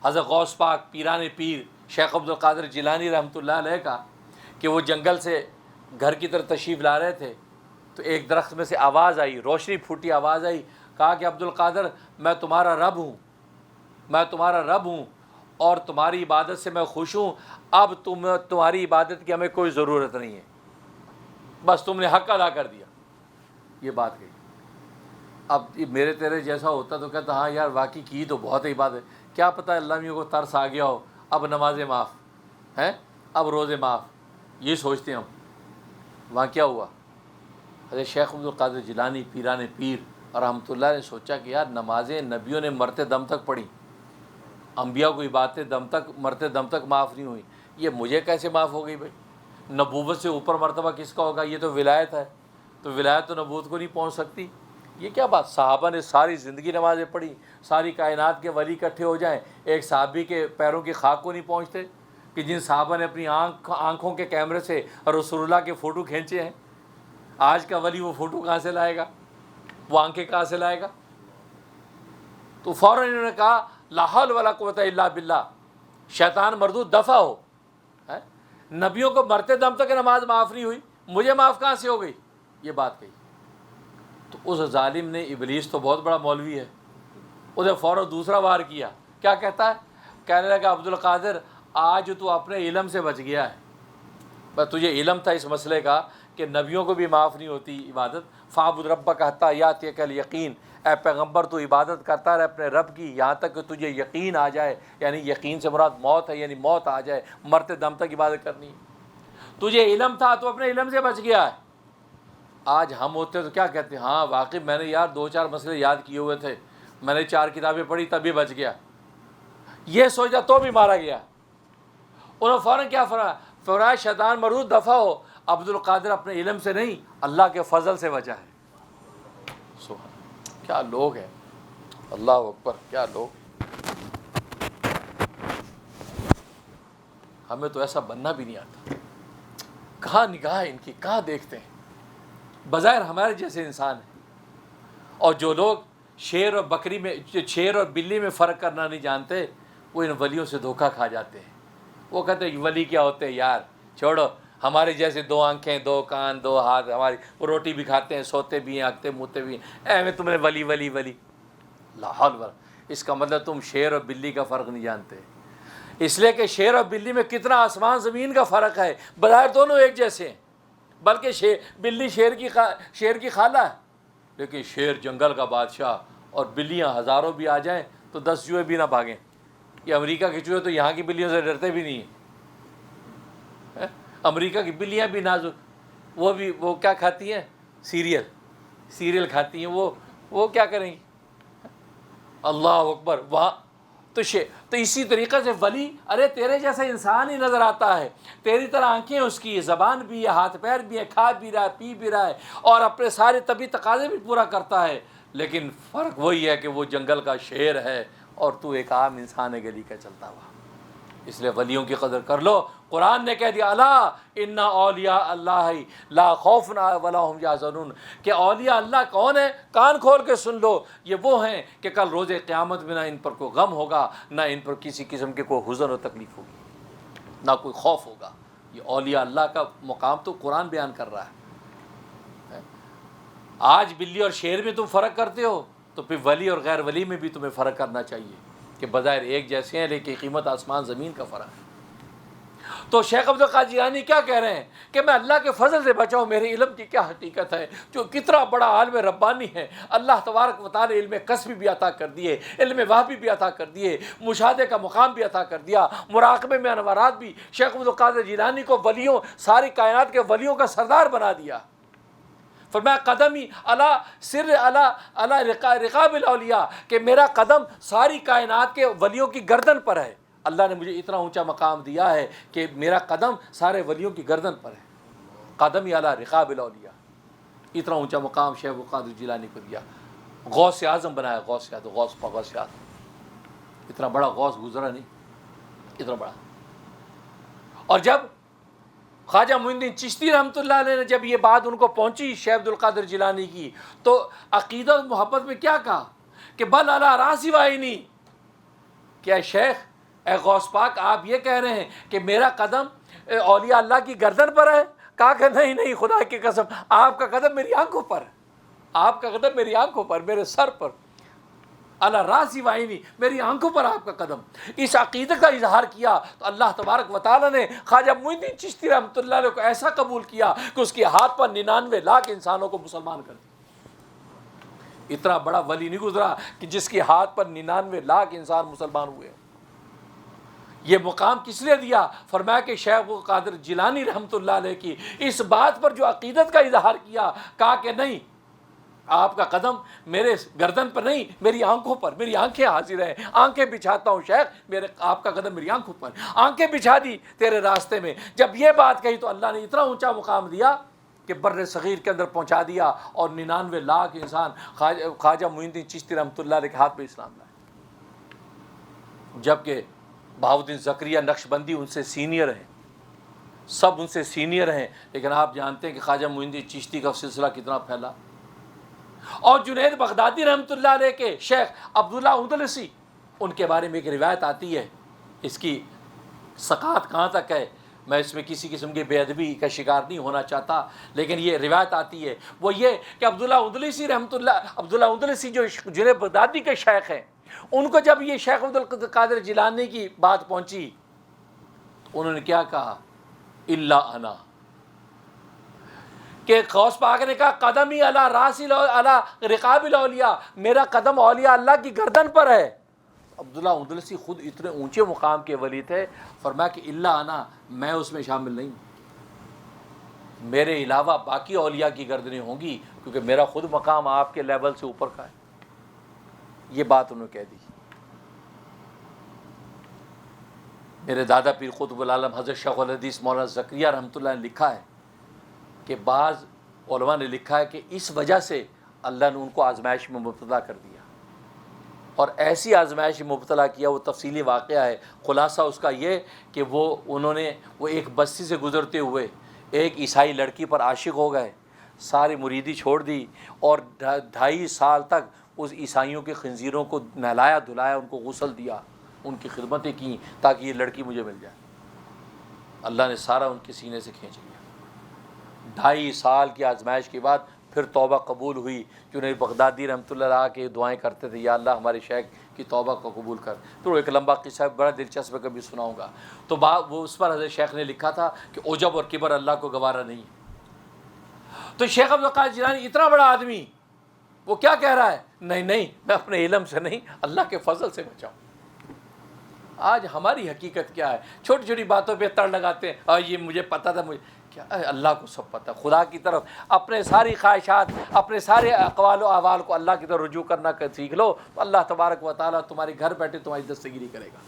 حضرت غوث پاک پیران پیر شیخ عبد القادر جیلانی رحمۃ اللہ علیہ کا کہ وہ جنگل سے گھر کی طرف تشریف لا رہے تھے تو ایک درخت میں سے آواز آئی، روشنی پھوٹی آواز آئی، کہا کہ عبد القادر میں تمہارا رب ہوں، میں تمہارا رب ہوں اور تمہاری عبادت سے میں خوش ہوں، اب تمہاری عبادت کی ہمیں کوئی ضرورت نہیں ہے، بس تم نے حق ادا کر دیا۔ یہ بات کہی۔ اب میرے تیرے جیسا ہوتا تو کہتا ہاں یار واقعی کی تو بہت ہی بات ہے، کیا پتہ اللہ میاں کو ترس آ گیا ہو، اب نمازیں معاف ہیں، اب روزے معاف، یہ سوچتے ہیں ہم۔ وہاں کیا ہوا؟ حضرت شیخ عبد القادر جیلانی پیران پیر اور رحمۃ اللہ نے سوچا کہ یار نمازیں نبیوں نے مرتے دم تک پڑھی، انبیاء کو باتیں مرتے دم تک معاف نہیں ہوئی، یہ مجھے کیسے معاف ہو گئی بھائی؟ نبوت سے اوپر مرتبہ کس کا ہوگا؟ یہ تو ولایت ہے، تو ولایت تو نبوت کو نہیں پہنچ سکتی۔ یہ کیا بات؟ صحابہ نے ساری زندگی نمازیں پڑھی، ساری کائنات کے ولی اکٹھے ہو جائیں، ایک صحابی کے پیروں کی خاک کو نہیں پہنچتے کہ جن صحابہ نے اپنی آنکھوں کے کیمرے سے رسول اللہ کے فوٹو کھینچے ہیں۔ آج کا ولی وہ فوٹو کہاں سے لائے گا؟ وہ آنکھیں کہاں سے لائے گا؟ تو فوراً انہوں نے کہا لا حول ولا قوت الا باللہ، شیطان مردود دفع ہو۔ نبیوں کو مرتے دم تک نماز معاف نہیں ہوئی، مجھے معاف کہاں سے ہو گئی؟ یہ بات کہی۔ تو اس ظالم نے، ابلیس تو بہت بڑا مولوی ہے، اس نے فوراً دوسرا وار کیا۔ کیا کہتا ہے؟ کہنے لگا عبد القادر آج تو اپنے علم سے بچ گیا ہے، بس تجھے علم تھا اس مسئلے کا کہ نبیوں کو بھی معاف نہیں ہوتی عبادت، فاعبد ربک حتی یاتیک الیقین، اے پیغمبر تو عبادت کرتا رہے اپنے رب کی یہاں تک کہ تجھے یقین آ جائے، یعنی یقین سے مراد موت ہے، یعنی موت آ جائے، مرتے دم تک عبادت کرنی ہے۔ تجھے علم تھا تو اپنے علم سے بچ گیا ہے۔ آج ہم ہوتے تو کیا کہتے ہیں؟ ہاں واقعی میں نے یار 2-4 مسئلے یاد کیے ہوئے تھے، میں نے 4 کتابیں پڑھی تبھی بچ گیا، یہ سوچا تو بھی مارا گیا۔ انہوں نے فوراً کیا فرمایا شیطان مردود دفع ہو، عبد القادر اپنے علم سے نہیں اللہ کے فضل سے بچا ہے۔ سبحان، کیا لوگ ہیں، اللہ اکبر، کیا لوگ۔ ہمیں تو ایسا بننا بھی نہیں آتا۔ کہاں نگاہ ان کی، کہاں دیکھتے ہیں؟ بظاہر ہمارے جیسے انسان ہیں، اور جو لوگ شیر اور بکری میں، شیر اور بلی میں فرق کرنا نہیں جانتے، وہ ان ولیوں سے دھوکہ کھا جاتے ہیں۔ وہ کہتے ہیں ولی کیا ہوتے ہیں یار، چھوڑو، ہمارے جیسے 2 آنکھیں 2 کان 2 ہاتھ، ہماری وہ روٹی بھی کھاتے ہیں، سوتے بھی ہیں، ہنکتے موتے بھی ہیں، میں تم نے ولی ولی ولی، لا حول ولا، اس کا مطلب تم شیر اور بلی کا فرق نہیں جانتے۔ اس لیے کہ شیر اور بلی میں کتنا آسمان زمین کا فرق ہے، بظاہر دونوں ایک جیسے ہیں، بلکہ بلی شیر کی خالہ ہے، لیکن شیر جنگل کا بادشاہ، اور بلیاں ہزاروں بھی آ جائیں تو 10 چوہے بھی نہ بھاگیں۔ یہ امریکہ کے چوہے تو یہاں کی بلیوں سے ڈرتے بھی نہیں ہیں۔ امریکہ کی بلیاں بھی نازک، وہ کیا کھاتی ہیں؟ سیریل کھاتی ہیں، وہ کیا کریں گی؟ اللہ اکبر۔ وہاں تو اسی طریقے سے ولی، ارے تیرے جیسا انسان ہی نظر آتا ہے، تیری طرح آنکھیں اس کی، زبان بھی ہے، ہاتھ پیر بھی ہے، کھا بھی رہا ہے، پی بھی رہا ہے، اور اپنے سارے طبی تقاضے بھی پورا کرتا ہے، لیکن فرق وہی ہے کہ وہ جنگل کا شیر ہے اور تو ایک عام انسان ہے گلی کا چلتا ہوا۔ اس لیے ولیوں کی قدر کر لو۔ قرآن نے کہہ دیا الا ان اولیاء اللہ لا خوف ولا هم یحزنون، کہ اولیاء اللہ کون ہیں؟ کان کھول کے سن لو، یہ وہ ہیں کہ کل روز قیامت میں نہ ان پر کوئی غم ہوگا، نہ ان پر کسی قسم کے کوئی حزن و تکلیف ہوگی، نہ کوئی خوف ہوگا۔ یہ اولیاء اللہ کا مقام تو قرآن بیان کر رہا ہے۔ آج بلی اور شیر میں تم فرق کرتے ہو، تو پھر ولی اور غیر ولی میں بھی تمہیں فرق کرنا چاہیے کہ بظاہر ایک جیسے ہیں لیکن قیمت آسمان زمین کا فرق ہے۔ تو شیخ عبد القادر جیلانی کیا کہہ رہے ہیں کہ میں اللہ کے فضل سے بچا ہوں، میرے علم کی کیا حقیقت ہے، جو کتنا بڑا عالم ربانی ہے، اللہ تبارک و تعالی علم کسب بھی عطا کر دیے، علم وحی بھی عطا کر دیے، مشاہدے کا مقام بھی عطا کر دیا، مراقبے میں انوارات بھی۔ شیخ عبد القادر جیلانی کو ولیوں، ساری کائنات کے ولیوں کا سردار بنا دیا۔ فرمایا قدمی علی سر علی رقاب الاولیاء، کہ میرا قدم ساری کائنات کے ولیوں کی گردن پر ہے۔ اللہ نے مجھے اتنا اونچا مقام دیا ہے کہ میرا قدم سارے ولیوں کی گردن پر ہے۔ قدمی علی رقاب الاولیاء، اتنا اونچا مقام شیخ عبد القادر جیلانی کو دیا۔ غوث اعظم بنایا، غوث اعظم، اتنا بڑا غوث گزرا نہیں، اتنا بڑا۔ اور جب خواجہ معین الدین چشتی رحمۃ اللہ علیہ نے جب یہ بات ان کو پہنچی شیخ عبد القادر جیلانی کی، تو عقیدت محبت میں کیا کہا کہ بل علی راسی وعینی، کیا شیخ اے غوث پاک آپ یہ کہہ رہے ہیں کہ میرا قدم اولیاء اللہ کی گردن پر ہے؟ کہا کہ نہیں نہیں خدا کی قسم آپ کا قدم میری آنکھوں پر ہے، آپ کا قدم میری آنکھوں پر، میرے سر پر، اللہ راسی وائنی، میری آنکھوں پر آپ کا قدم۔ اس عقیدے کا اظہار کیا تو اللہ تبارک و تعالیٰ نے خواجہ معین الدین چشتی رحمۃ اللہ علیہ کو ایسا قبول کیا کہ اس کے ہاتھ پر 99 لاکھ انسانوں کو مسلمان کر دیا۔ اتنا بڑا ولی نہیں گزرا کہ جس کے ہاتھ پر 99 لاکھ انسان مسلمان ہوئے۔ یہ مقام کس نے دیا؟ فرمایا کہ شیخ قادر جیلانی رحمۃ اللہ علیہ کی اس بات پر جو عقیدت کا اظہار کیا، کہا کہ نہیں آپ کا قدم میرے گردن پر نہیں، میری آنکھوں پر، میری آنکھیں حاضر ہیں، آنکھیں بچھاتا ہوں شیخ، میرے آپ کا قدم میری آنکھوں پر، آنکھیں بچھا دی تیرے راستے میں۔ جب یہ بات کہی تو اللہ نے اتنا اونچا مقام دیا کہ بر صغیر کے اندر پہنچا دیا، اور 99 لاکھ انسان خواجہ معین الدین چشتی رحمۃ اللہ علیہ کے ہاتھ پہ اسلام لائے۔ جبکہ بہاؤالدین زکریا نقشبندی ان سے سینئر ہیں، سب ان سے سینئر ہیں، لیکن آپ جانتے ہیں کہ خواجہ معین الدین چشتی کا سلسلہ کتنا پھیلا۔ اور جنید بغدادی رحمۃ اللہ علیہ کے شیخ عبداللہ اندلسی، ان کے بارے میں ایک روایت آتی ہے، اس کی ثقافت کہاں تک ہے میں اس میں کسی قسم کی بے ادبی کا شکار نہیں ہونا چاہتا، لیکن یہ روایت آتی ہے وہ یہ کہ عبداللہ اندلسی جو جنید بغدادی کے شیخ ہیں، ان کو جب یہ شیخ عبد القادر جیلانی کی بات پہنچی تو انہوں نے کیا کہا؟ الا انا، کہ غوث پاک نے کہا قدمی علی راسی علی رقاب الاولیاء، میرا قدم اولیاء اللہ کی گردن پر ہے۔ عبداللہ اندلسی خود اتنے اونچے مقام کے ولی تھے، فرمایا کہ الا انا، میں اس میں شامل نہیں، میرے علاوہ باقی اولیاء کی گردنیں ہوں گی، کیونکہ میرا خود مقام آپ کے لیول سے اوپر کا ہے۔ یہ بات انہوں نے کہہ دی۔ میرے دادا پیر قطب العالم حضرت شیخ الحدیث مولانا زکریا رحمۃ اللہ نے لکھا ہے کہ بعض علماء نے لکھا ہے کہ اس وجہ سے اللہ نے ان کو آزمائش میں مبتلا کر دیا، اور ایسی آزمائش میں مبتلا کیا، وہ تفصیلی واقعہ ہے، خلاصہ اس کا یہ کہ انہوں نے ایک بستی سے گزرتے ہوئے ایک عیسائی لڑکی پر عاشق ہو گئے، ساری مریدی چھوڑ دی، اور 2.5 سال تک اس عیسائیوں کے خنزیروں کو نہلایا دھلایا، ان کو غسل دیا، ان کی خدمتیں کیں تاکہ یہ لڑکی مجھے مل جائے۔ اللہ نے سارا ان کے سینے سے کھینچ لیا۔ 2.5 سال کی آزمائش کے بعد پھر توبہ قبول ہوئی۔ جنید بغدادی رحمۃ اللہ علیہ کے دعائیں کرتے تھے، یا اللہ ہمارے شیخ کی توبہ کو قبول کر۔ تو ایک لمبا قصہ ہے، بڑا دلچسپ ہے، کبھی سناؤں گا۔ تو وہ اس پر حضرت شیخ نے لکھا تھا کہ عجب اور کبر اللہ کو گوارا نہیں۔ تو شیخ عبد القادر جیلانی اتنا بڑا آدمی، وہ کیا کہہ رہا ہے؟ نہیں نہیں، میں اپنے علم سے نہیں، اللہ کے فضل سے بچاؤں۔ آج ہماری حقیقت کیا ہے؟ چھوٹی چھوٹی باتوں پہ تڑ لگاتے ہیں، اور یہ مجھے پتہ تھا، مجھے کیا، اللہ کو سب پتہ۔ خدا کی طرف اپنے ساری خواہشات، اپنے سارے اقوال و اعمال کو اللہ کی طرف رجوع کرنا سیکھ لو، اللہ تبارک و تعالیٰ تمہارے گھر بیٹھے تمہاری دستگیری کرے گا۔